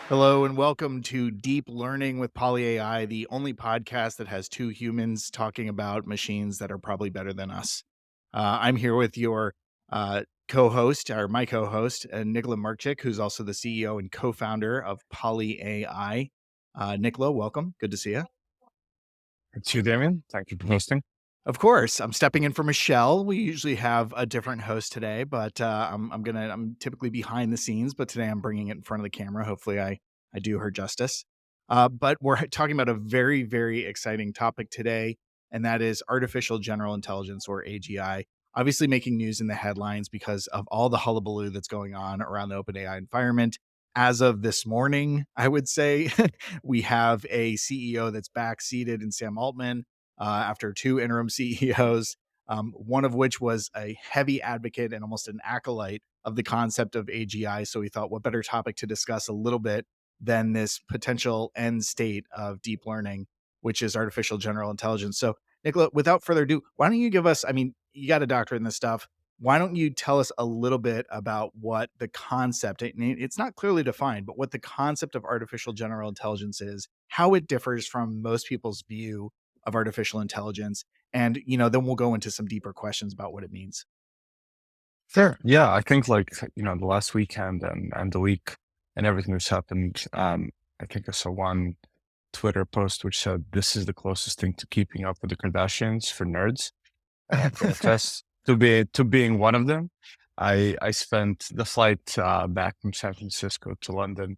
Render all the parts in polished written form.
Hello and welcome to Deep Learning with PolyAI, the only podcast that has two humans talking about machines that are probably better than us. I'm here with your co-host, or my co-host, Nikola Marchik, who's also the CEO and co-founder of PolyAI. Nikola, welcome. Good to see you. It's you, Damien. Thank you for hosting. Of course, I'm stepping in for Michelle. We usually have a different host today, but I'm typically behind the scenes, but today I'm bringing it in front of the camera. Hopefully, I do her justice. But we're talking about a very exciting topic today, and that is artificial general intelligence, or AGI. Obviously, making news in the headlines because of all the hullabaloo that's going on around the OpenAI environment. As of this morning, I would say we have a CEO that's back seated in Sam Altman after two interim CEOs, one of which was a heavy advocate and almost an acolyte of the concept of AGI. So we thought, what better topic to discuss a little bit than this potential end state of deep learning, which is artificial general intelligence. So, Nicola, without further ado, why don't you give us, I mean, you got a doctorate in this stuff. Why don't you tell us a little bit about what the concept, it's not clearly defined, but what the concept of artificial general intelligence is, how it differs from most people's view of artificial intelligence. And, then we'll go into some deeper questions about what it means. Sure. Yeah, I think the last weekend and the week and everything that's happened, I think I saw one Twitter post which said this is the closest thing to keeping up with the Kardashians for nerds. And I can attest to being one of them. I spent the flight back from San Francisco to London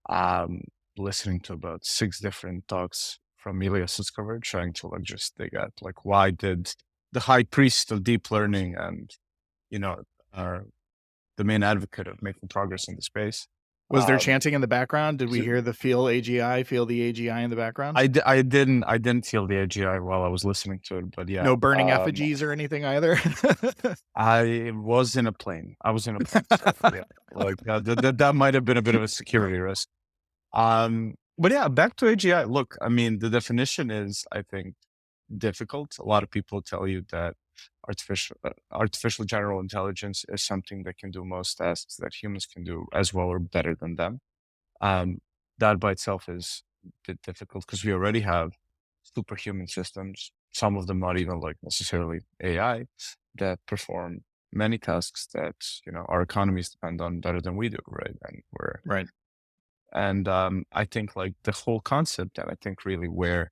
um, listening to about 6 different talks from Elias's coverage, trying to just dig at why did the high priest of deep learning and you know are the main advocate of making progress in the space. Was there Um, chanting in the background? Did we hear the feel the AGI in the background? I didn't feel the AGI while I was listening to it, but yeah, No burning effigies or anything either? I was in a plane. I was in a plane, so yeah, that might have been a bit of a security risk. But yeah, back to AGI. Look, I mean, the definition is, I think, difficult. A lot of people tell you that artificial general intelligence is something that can do most tasks that humans can do as well or better than them. Um, that by itself is a bit difficult because we already have superhuman systems, some of them not even necessarily AI, that perform many tasks that, our economies depend on better than we do, right? Right. And I think the whole concept, and I think really where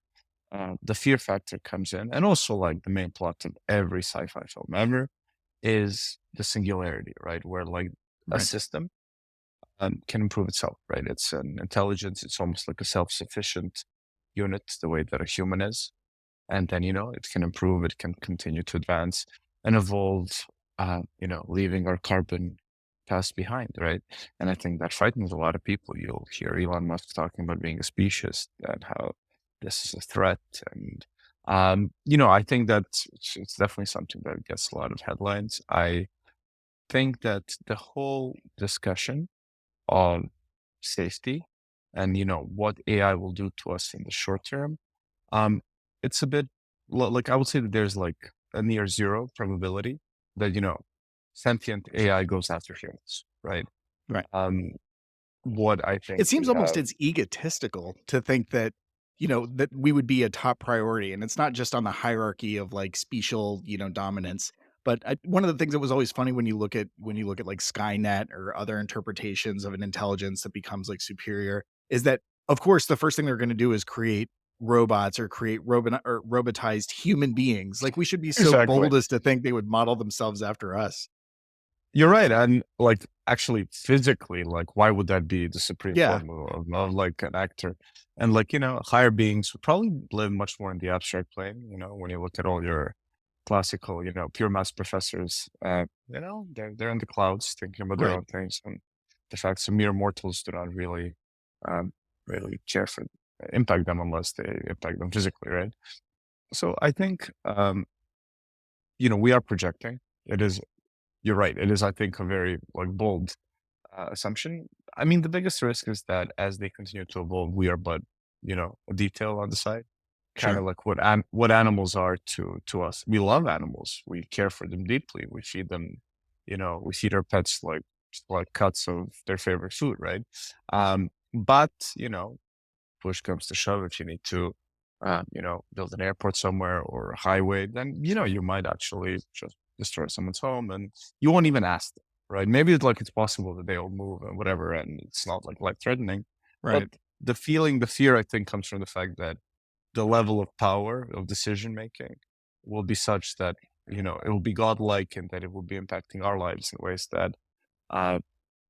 the fear factor comes in, and also the main plot of every sci-fi film ever is the singularity, right? Where a Right. system can improve itself, right? It's an intelligence. It's almost like a self-sufficient unit, the way that a human is. And then, it can improve, it can continue to advance and evolve, leaving our carbon past behind, right? And I think that frightens a lot of people. You'll hear Elon Musk talking about being a speciesist and how this is a threat. And, I think that it's definitely something that gets a lot of headlines. I think that the whole discussion on safety and, what AI will do to us in the short term, um, it's a bit I would say that there's a near zero probability that, sentient AI goes after humans, right? Right. Um, what I It think seems we almost have. it's egotistical to think that, that we would be a top priority, and it's not just on the hierarchy of, like, special, dominance, but one of the things that was always funny when you look at, like, Skynet or other interpretations of an intelligence that becomes, like, superior, is that, of course, the first thing they're gonna do is create robots or create robotized human beings. Like, we should be so Exactly. bold as to think they would model themselves after us. You're right. And actually physically, why would that be the supreme Yeah, form of an actor? And higher beings would probably live much more in the abstract plane, when you look at all your classical, pure maths professors, they're in the clouds thinking about their right. own things. And the fact some mere mortals do not um, really care for impact them unless they impact them physically, right? So I think, we are projecting. It is, you're right. It is, I think, a very bold assumption. I mean, the biggest risk is that as they continue to evolve, we are but, a detail on the side, kind Sure. of like what animals are to us. We love animals. We care for them deeply. We feed them, we feed our pets like cuts of their favorite food, right? But, push comes to shove, if you need to, build an airport somewhere or a highway, then, you might actually just destroy someone's home and you won't even ask them, right? Maybe it's possible that they'll move and whatever, and it's not like life threatening. But Right. the fear, I think, comes from the fact that the level of power of decision making will be such that, it will be godlike and that it will be impacting our lives in ways that, uh,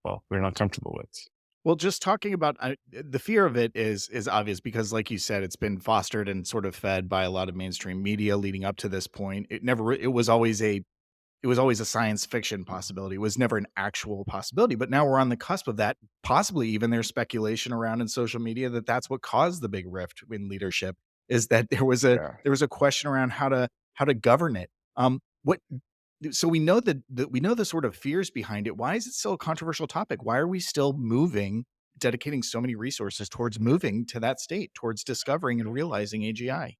well, we're not comfortable with. Well, just talking about the fear of it is obvious because, like you said, it's been fostered and sort of fed by a lot of mainstream media leading up to this point. It was always a science fiction possibility. It was never an actual possibility. But now we're on the cusp of that. Possibly even there's speculation around in social media that that's what caused the big rift in leadership. Is that Yeah. there was a question around how to govern it. What so we know that we know the sort of fears behind it. Why is it still a controversial topic? Why are we still dedicating so many resources towards moving to that state, towards discovering and realizing AGI?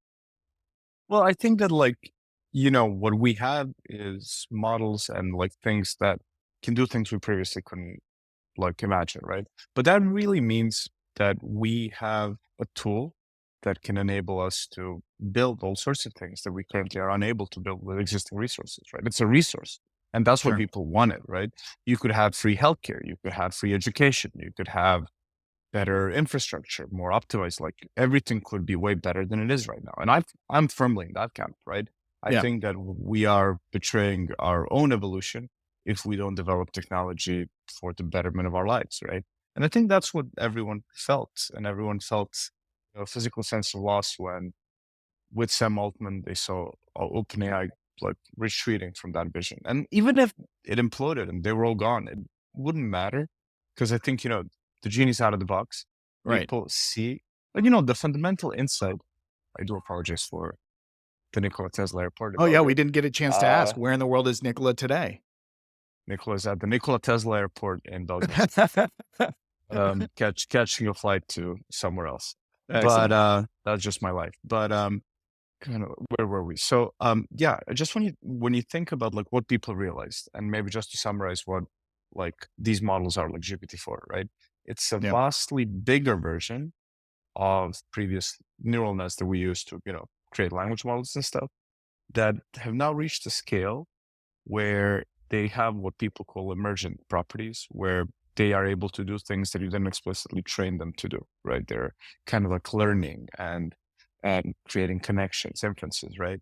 Well, I think that what we have is models and things that can do things we previously couldn't imagine, right? But that really means that we have a tool that can enable us to build all sorts of things that we currently are unable to build with existing resources, right? It's a resource. And that's what Sure. people wanted, right? You could have free healthcare, you could have free education, you could have better infrastructure, more optimized. Like everything could be way better than it is right now. And I'm firmly in that camp, right? I Yeah. think that we are betraying our own evolution if we don't develop technology for the betterment of our lives, right? And I think that's what everyone felt, and everyone felt a physical sense of loss when with Sam Altman, they saw OpenAI retreating from that vision. And even if it imploded and they were all gone, it wouldn't matter because I think, the genie's out of the box. Right. People see, but the fundamental insight, I do apologize for the Nikola Tesla airport Oh, yeah, about we it. didn't get a chance to Uh, ask, where in the world is Nikola today? Nikola's at the Nikola Tesla airport in Belgium, catching a flight to somewhere else. But Excellent. that's just my life. But kind of where were we? So yeah, just when you think about what people realized, and maybe just to summarize what these models are like GPT-4, right? It's a Yeah. vastly bigger version of previous neural nets that we use to, create language models and stuff that have now reached a scale where they have what people call emergent properties, where they are able to do things that you didn't explicitly train them to do, right? They're kind of learning and creating connections, inferences, right?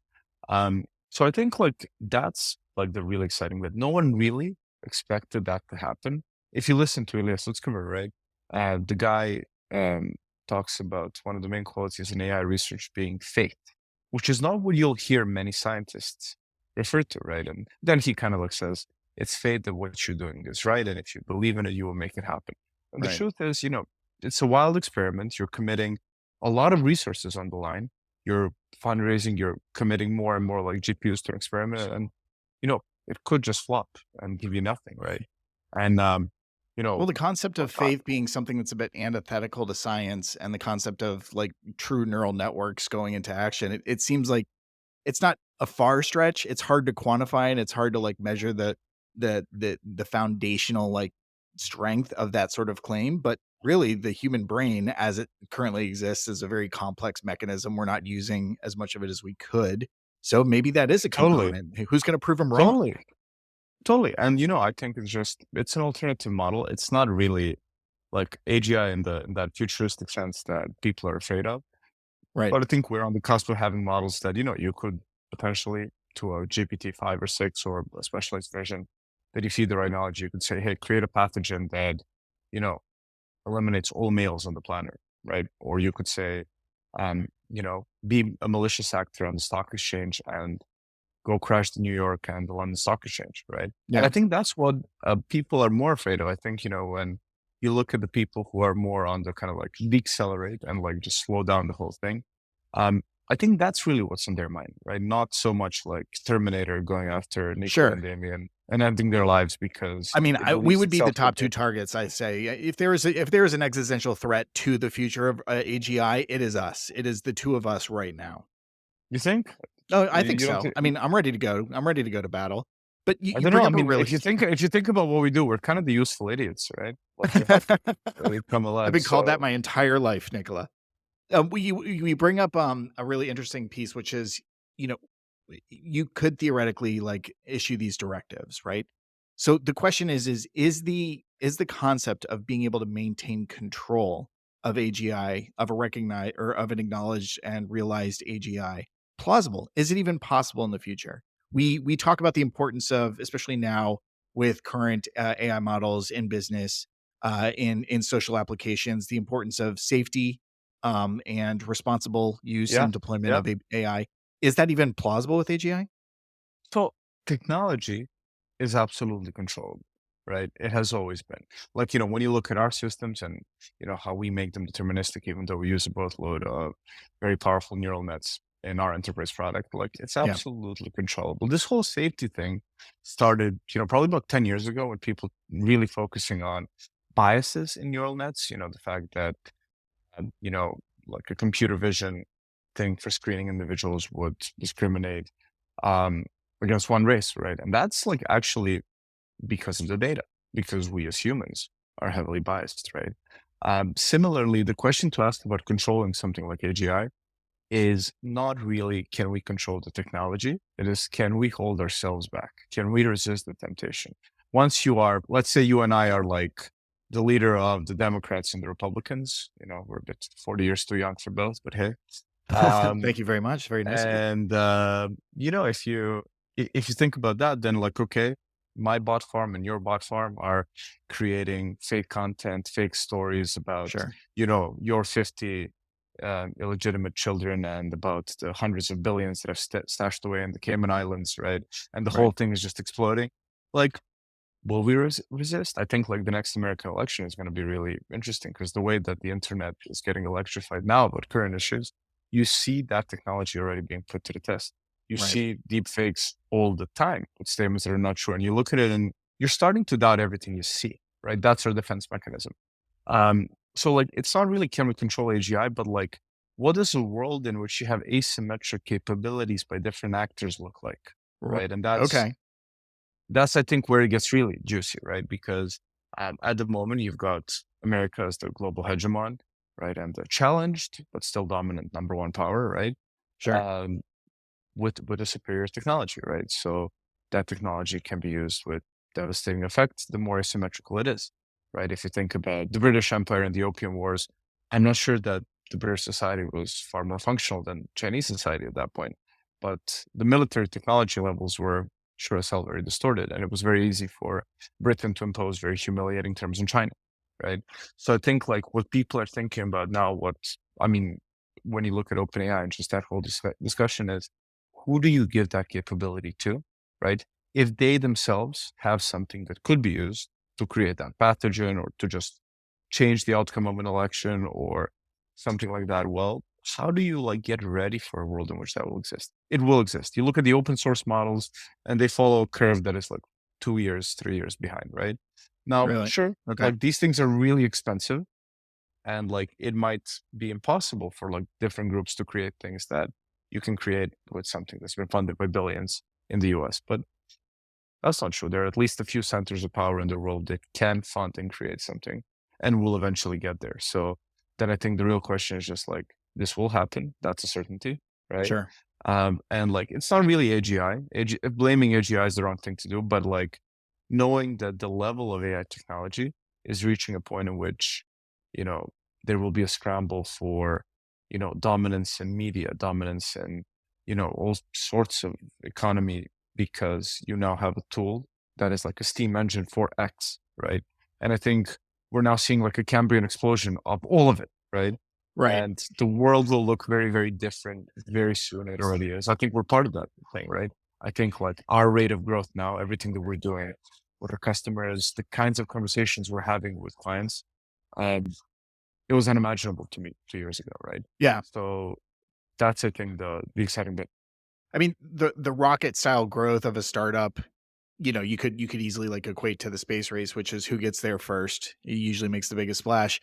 So I think that's the really exciting bit. No one really expected that to happen. If you listen to Elias Lutzkever, right? The guy um, talks about one of the main qualities in AI research being faith, which is not what you'll hear many scientists refer to, right? And then he kind of says, it's fate that what you're doing is right. And if you believe in it, you will make it happen. And the Right. truth is, it's a wild experiment. You're committing a lot of resources on the line. You're fundraising, you're committing more and more GPUs to an experiment. And, it could just flop and give you nothing, right? And, Well, the concept of uh, faith being something that's a bit antithetical to science and the concept of true neural networks going into action, it seems like it's not a far stretch. It's hard to quantify and it's hard to measure the foundational strength of that sort of claim. But really, the human brain, as it currently exists, is a very complex mechanism. We're not using as much of it as we could. So maybe that is a totally, component. Who's going to prove them wrong? totally. Totally. And I think it's an alternative model. It's not really like AGI in that futuristic sense that people are afraid of. Right. But I think we're on the cusp of having models that, you could potentially to a GPT-5 or 6 or a specialized version that you feed the right knowledge, you could say, hey, create a pathogen that, you know, eliminates all males on the planet, right? Or you could say, be a malicious actor on the stock exchange and go crash the New York and the London Stock Exchange, right? And I Yeah. think that's what people are more afraid of. I think, when you look at the people who are more on the kind of decelerate and just slow down the whole thing, I think that's really what's on their mind, right? Not so much like Terminator going after Nikola and Sure. Damien and ending their lives because I mean, it we believes would be the itself that top 2 they, targets, I say. If there is an existential threat to the future of, AGI, it is us. It is the 2 of us right now. you think? Oh, I think You don't so. think? I mean, I'm ready to go. I'm ready to go to battle. But you I you don't know. bring I up a mean, really if you think about what we do, we're kind of the useful idiots, right? Let me help you. Let me come I've alive. been called that So my entire life, Nicola. We bring up a really interesting piece, which is, you know, you could theoretically like issue these directives, right? So the question is the concept of being able to maintain control of AGI, of a recognized or of an acknowledged and realized AGI plausible? Is it even possible in the future? We talk about the importance of, especially now with current AI models in business, in social applications, the importance of safety, and responsible use yeah, and deployment yeah. of AI. Is that even plausible with AGI? So technology is absolutely controllable, right? It has always been. Like, when you look at our systems and, how we make them deterministic, even though we use a boatload of very powerful neural nets in our enterprise product, like it's Yeah. absolutely controllable. This whole safety thing started, probably about 10 years ago when people really focusing on biases in neural nets, the fact that, um, you know, like a computer vision thing for screening individuals would discriminate um, against one race, right? And that's like actually because of the data, because we as humans are heavily biased, right? Similarly, the question to ask about controlling something like AGI is not really can we control the technology? It is can we hold ourselves back? Can we resist the temptation? Once you are, let's say you and I are like the leader of the Democrats and the Republicans, we're a bit 40 years too young for both, but hey. Um, Thank you very much. Very nice of you. and if you think about that, then like okay, my bot farm and your bot farm are creating fake content, fake stories about Sure. your 50 illegitimate children and about the hundreds of billions that have stashed away in the Cayman Islands, right? And the whole Right. thing is just exploding. Like, will we resist? I think like the next American election is going to be really interesting because the way that the internet is getting electrified now about current issues, you see that technology already being put to the test. You Right. see deep fakes all the time with statements that are not true. And you look at it and you're starting to doubt everything you see, right? That's our defense mechanism. Um, so like it's not really can we control AGI, but like what does a world in which you have asymmetric capabilities by different actors look like? R- Right. And that's okay. that's I think where it gets really juicy, right? Because at the moment you've got America as the global hegemon, right, and the challenged but still dominant number one power, right? Sure. Um, with a superior technology, right? So that technology can be used with devastating effect the more asymmetrical it is, right? If you think about the British Empire and the Opium Wars, I'm not sure that the British society was far more functional than Chinese society at that point, but the military technology levels were sure as hell very distorted, and it was very easy for Britain to impose very humiliating terms in China, right? So I think like what people are thinking about now, I mean, when you look at OpenAI and just that whole discussion is who do you give that capability to, right? If they themselves have something that could be used to create that pathogen or to just change the outcome of an election or something like that, well, how do you like get ready for a world in which that will exist? It will exist. You look at the open source models and they follow a curve that is like 2 years, 3 years behind, right? Now, Really? sure, Okay. like these things are really expensive and like it might be impossible for like different groups to create things that you can create with something that's been funded by billions in the US. But that's not true. There are at least a few centers of power in the world that can fund and create something and will eventually get there. So then I think the real question is just like this will happen. That's a certainty, right? Sure. And like it's not really AGI. Blaming AGI is the wrong thing to do, but like knowing that the level of AI technology is reaching a point in which, you know, there will be a scramble for, dominance in media, dominance in, all sorts of economy because you now have a tool that is like a steam engine for X, right? And I think we're now seeing like a Cambrian explosion of all of it, right? Right. And the world will look very, very different very soon. It already is. I think we're part of that thing, right? I think like our rate of growth now, everything that we're doing with our customers, the kinds of conversations we're having with clients, um, it was unimaginable to me 2 years ago, right? Yeah. So that's I think the exciting bit. I mean, the rocket style growth of a startup, you could easily like equate to the space race, which is who gets there first. It usually makes the biggest splash.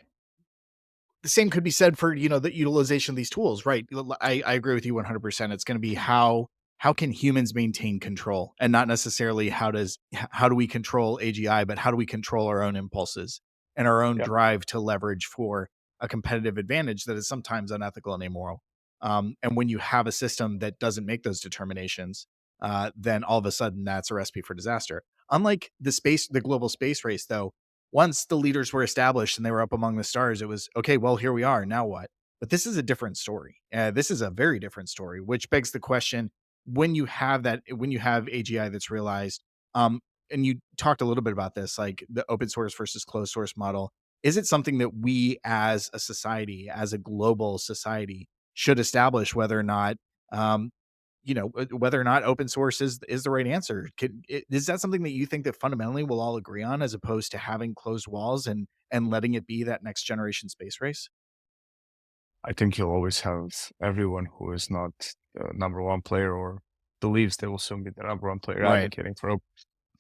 The same could be said for, the utilization of these tools, right? I agree with you 100%. It's going to be how can humans maintain control, and not necessarily how do we control AGI, but how do we control our own impulses? and our own Yeah. drive to leverage for a competitive advantage that is sometimes unethical and amoral. And when you have a system that doesn't make those determinations, then all of a sudden that's a recipe for disaster. Unlike the global space race, though, once the leaders were established and they were up among the stars, it was okay. Well, here we are. Now what? But this is a different story. This is a very different story, which begs the question: when you have AGI that's realized, and you talked a little bit about this, like the open source versus closed source model. Is it something that we as a society, as a global society, should establish whether or not, um, whether or not open source is the right answer? Is that something that you think that fundamentally we'll all agree on, as opposed to having closed walls and letting it be that next generation space race? I think you'll always have everyone who is not the number one player or believes they will soon be the number one player Right. advocating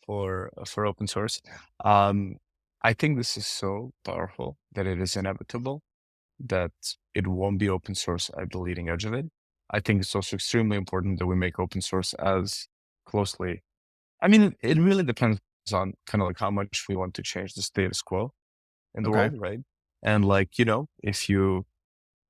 for open source. Um, I think this is so powerful that it is inevitable that it won't be open source at the leading edge of it. I think it's also extremely important that we make open source as closely. I mean, it really depends on kind of like how much we want to change the status quo in the Okay. world, right? And like, if you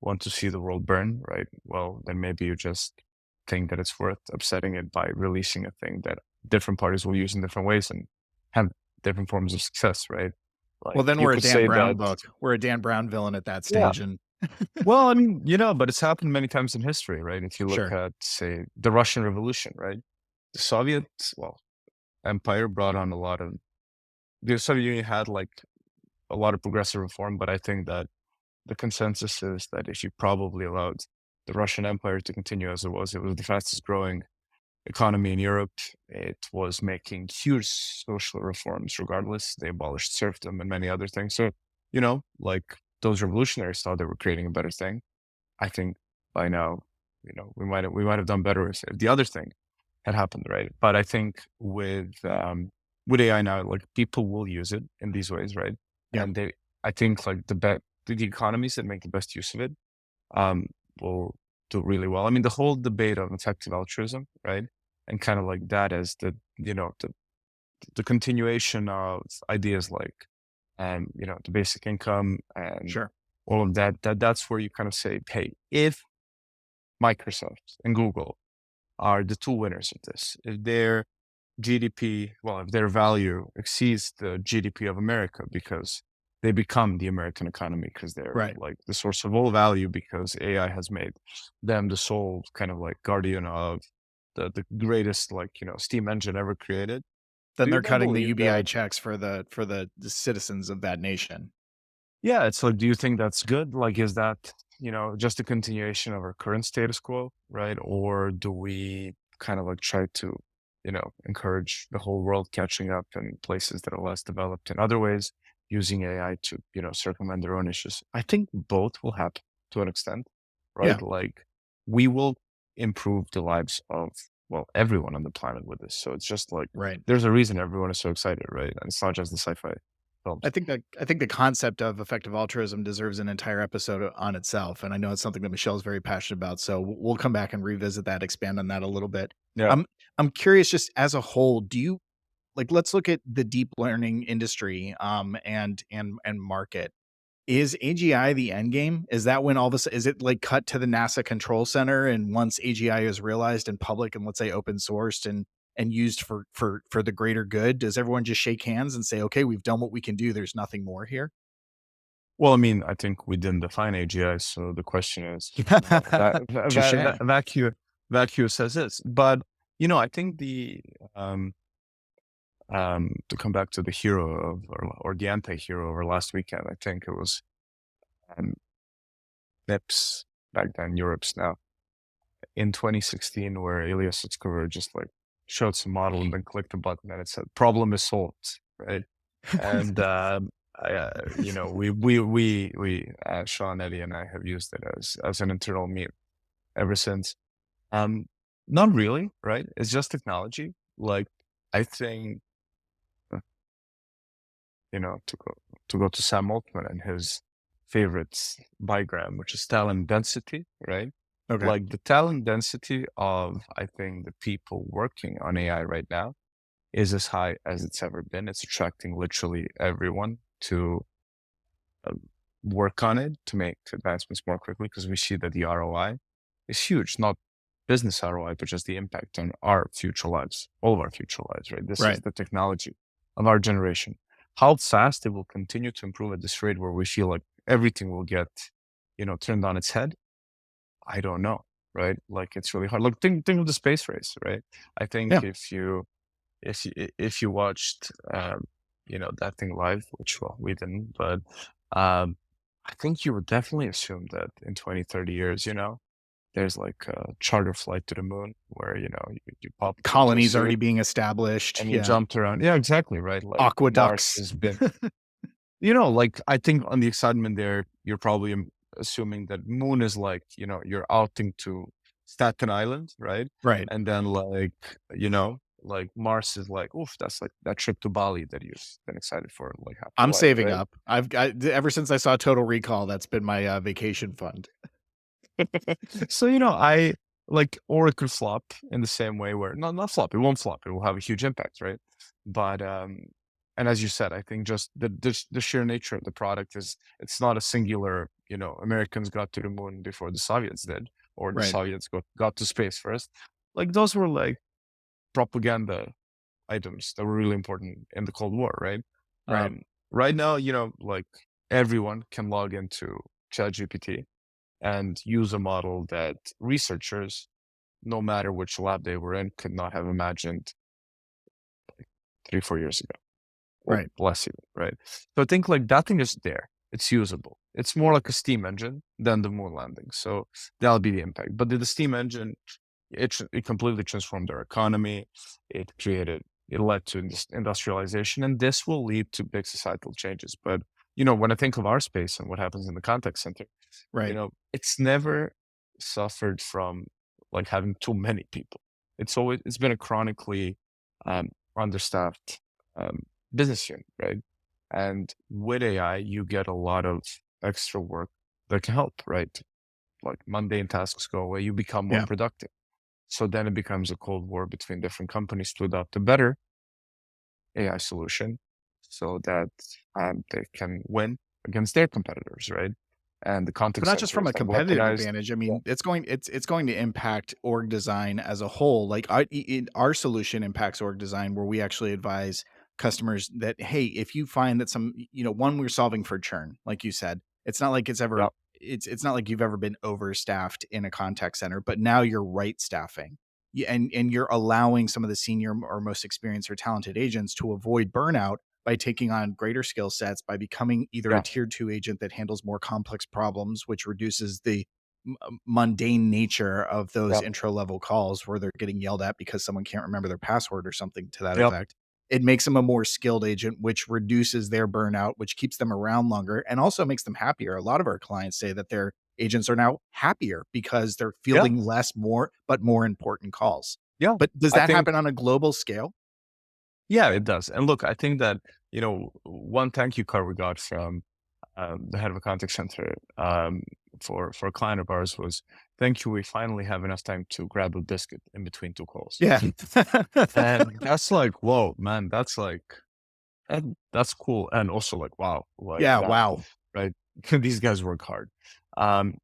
want to see the world burn, right? Well, then maybe you just think that it's worth upsetting it by releasing a thing that different parties will use in different ways and have different forms of success, right? Well, Like then you we're a could Dan say Brown that, book. We're a Dan Brown villain at that yeah. stage, and Well, I mean, but it's happened many times in history, right? If you look sure. at, say, the Russian Revolution, right? The Soviet, well, empire brought on a lot of the Soviet Union had like a lot of progressive reform, but I think that the consensus is that if you probably allowed the Russian Empire to continue as it was the fastest growing economy in Europe. It was making huge social reforms regardless. They abolished serfdom and many other things. So, like those revolutionaries thought they were creating a better thing. I think by now, we might have done better if the other thing had happened, right? But I think with AI now, like people will use it in these ways, right? Yep. And I think like the economies that make the best use of it, will do really well. I mean, the whole debate of effective altruism, right? And kind of like that as the continuation of ideas like, the basic income and Sure. all of that's where you kind of say, hey, if Microsoft and Google are the two winners of this, if their GDP, well, if their value exceeds the GDP of America because they become the American economy because they're Right. like the source of all value because AI has made them the sole kind of like guardian of the greatest like, steam engine ever created. Then Do you they're then cutting the believe UBI that checks for the citizens of that nation. Yeah, it's like, do you think that's good? Like, is that, just a continuation of our current status quo, right? Or do we kind of like try to, encourage the whole world catching up in places that are less developed in other ways, using AI to, circumvent their own issues? I think both will happen to an extent, Yeah. right? Like, we will improve the lives of, well, everyone on the planet with this. So it's just like, Right. there's a reason everyone is so excited, right? And it's not just the sci-fi films. I think the concept of effective altruism deserves an entire episode on itself, and I know it's something that Michelle's very passionate about. So we'll come back and revisit that, expand on that a little bit. Yeah. I'm I'm curious, just as a whole, do you like? Let's look at the deep learning industry, and market. Is AGI the end game? Is that when all of a sudden, is it like cut to the NASA control center, and once AGI is realized in public and let's say open sourced and used for the greater good, does everyone just shake hands and say, okay, we've done what we can do. There's nothing more here. Well, I mean, I think we didn't define AGI, so the question is, that Touche. vacuum says this. But I think to come back to the hero of or the anti-hero over last weekend, I think it was um, NIPS back then, Europe's now in 2016, where Elias Sutskever just like showed some model and then clicked a button and it said problem is solved, right? And Sean, Eddie, and I have used it as an internal meme ever since. Um, Not really, right? It's just technology. Like I think, uh, to go to Sam Altman and his favorite bigram, which is talent density, right? Okay. Like the talent density of, I think, the people working on AI right now is as high as it's ever been. It's attracting literally everyone to uh, work on it to make advancements more quickly because we see that the ROI is huge, not business ROI, but just the impact on our future lives, all of our future lives, right? This is Right. the technology of our generation. How fast it will continue to improve at this rate where we feel like everything will get, turned on its head, I don't know, right? Like it's really hard. Look, think of the space race, right? I think Yeah. if you watched that thing live, which well we didn't, but um I think you would definitely assume that in 20, 30 years, there's like a charter flight to the moon where you pop into a Colonies suit already being established. and you Yeah. jumped around. Yeah, exactly, right. Like Mars Aqueducts. has been, like I think on the excitement there, you're probably assuming that moon is like, you're outing to Staten Island, right? Right. And then like Mars is like, oof, that's like that trip to Bali that you've been excited for like half your I'm life, saving right? up. I've got ever since I saw Total Recall, that's been my, vacation fund. So, I like, or it could flop in the same way where, no, not flop, it won't flop. It will have a huge impact, right? But, and as you said, I think just the sheer nature of the product is it's not a singular, Americans got to the moon before the Soviets did, or the Right. Soviets got to space first. Like those were like propaganda items that were really important in the Cold War, right? Right. Right now, like everyone can log into ChatGPT and use a model that researchers, no matter which lab they were in, could not have imagined 3, 4 years ago, or Right. less even, right? So I think like that thing is there. It's usable. It's more like a steam engine than the moon landing. So that'll be the impact. But the steam engine, it completely transformed our economy. It led to industrialization, and this will lead to big societal changes. But when I think of our space and what happens in the contact center, Right. it's never suffered from like having too many people. It's been a chronically um, understaffed um, business unit, right? And with AI, you get a lot of extra work that can help, right? Like mundane tasks go away, you become more Yeah. productive. So then it becomes a cold war between different companies to adopt a better AI solution so that they can win against their competitors, right? And the But contact not just center from is a then competitive weaponized. advantage. I Yeah. mean, it's going to impact org design as a whole. Like our solution impacts org design where we actually advise customers that, hey, if you find that one, we're solving for churn, like you said, it's not like Yeah. it's not like you've ever been overstaffed in a contact center, but now you're right staffing. And you're allowing some of the senior or most experienced or talented agents to avoid burnout by taking on greater skill sets, by becoming either a Yeah. tier two agent that handles more complex problems, which reduces the mundane nature of those Yeah. intro level calls where they're getting yelled at because someone can't remember their password or something to that Yep. effect. It makes them a more skilled agent, which reduces their burnout, which keeps them around longer and also makes them happier. A lot of our clients say that their agents are now happier because they're Yeah. fielding less, more, but more important calls. Yeah. But does I that think, happen on a global scale? yeah, it does. And look, I think that, one thank you card we got from the head of a contact center for a client of ours was, "Thank you. We finally have enough time to grab a biscuit in between two calls." Yeah. And that's like, whoa, man, that's like, and that's cool. And also like, wow, like Yeah. damn, Wow. right? These guys work hard.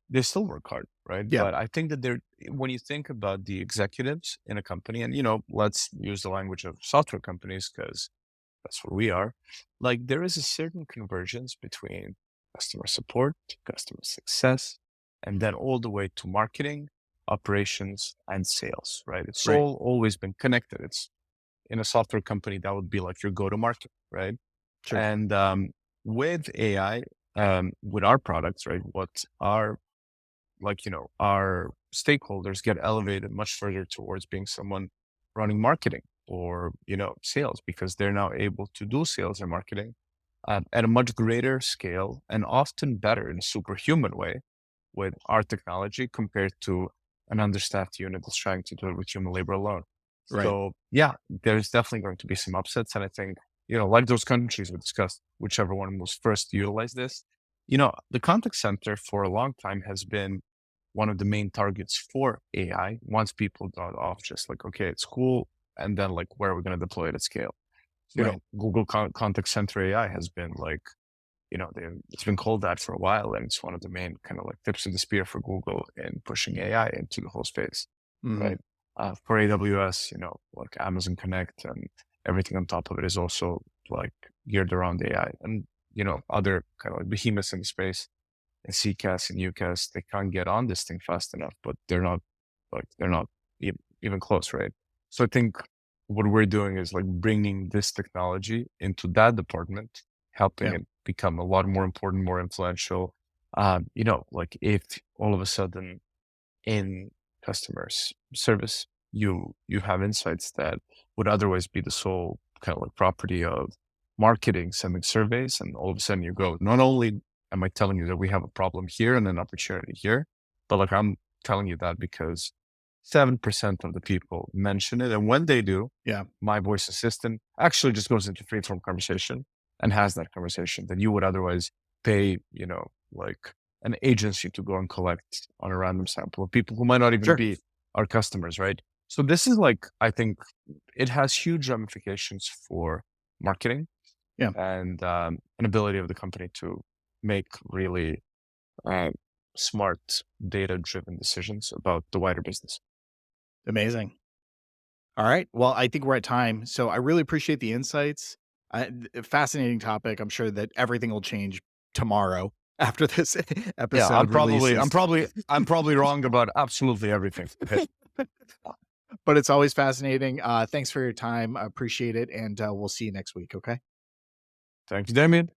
They still work hard, right? Yeah. But I think that when you think about the executives in a company, and let's use the language of software companies because that's where we are. Like there is a certain convergence between customer support, customer success, and then all the way to marketing, operations, and sales, right? It's Right. all always been connected. It's in a software company that would be like your go-to-market, right? Sure. And with AI, with our products, right, what our our stakeholders get elevated much further towards being someone running marketing or sales because they're now able to do sales and marketing at a much greater scale and often better in a superhuman way with our technology compared to an understaffed unit that's trying to do it with human labor alone. Right. So yeah, there's definitely going to be some upsets. And I think, like those countries we discussed, whichever one was first to utilize this, the contact center for a long time has been one of the main targets for AI once people got off just like, okay, it's cool. And then like, where are we going to deploy it at scale? Right. Google Contact Center AI has been like it's been called that for a while, and it's one of the main kind of like tips of the spear for Google in pushing AI into the whole space, Mhm. right? For AWS, like Amazon Connect and everything on top of it is also like geared around AI, and other kind of like behemoths in the space, and CCAS and UCAS, they can't get on this thing fast enough, but they're not even close, right? So I think what we're doing is like bringing this technology into that department, helping Yeah. it become a lot more important, more influential. Like if all of a sudden in customers service, you have insights that would otherwise be the sole kind of like property of marketing, sending surveys, and all of a sudden you go, not only am I telling you that we have a problem here and an opportunity here, but like I'm telling you that because 7% of the people mention it. And when they do, Yeah. my voice assistant actually just goes into free form conversation and has that conversation that you would otherwise pay, like an agency to go and collect on a random sample of people who might not even Sure. be our customers, right? So this is like, I think it has huge ramifications for marketing Yeah. and an ability of the company to make really uh, smart, data-driven decisions about the wider business. Amazing. All right. Well, I think we're at time. So I really appreciate the insights. Fascinating topic. I'm sure that everything will change tomorrow after this Yeah, I'm episode probably, I'm releases. probably, I'm probably wrong about absolutely everything. Okay. But it's always fascinating. Thanks for your time. I appreciate it. And we'll see you next week. Okay. Thank you, Damien.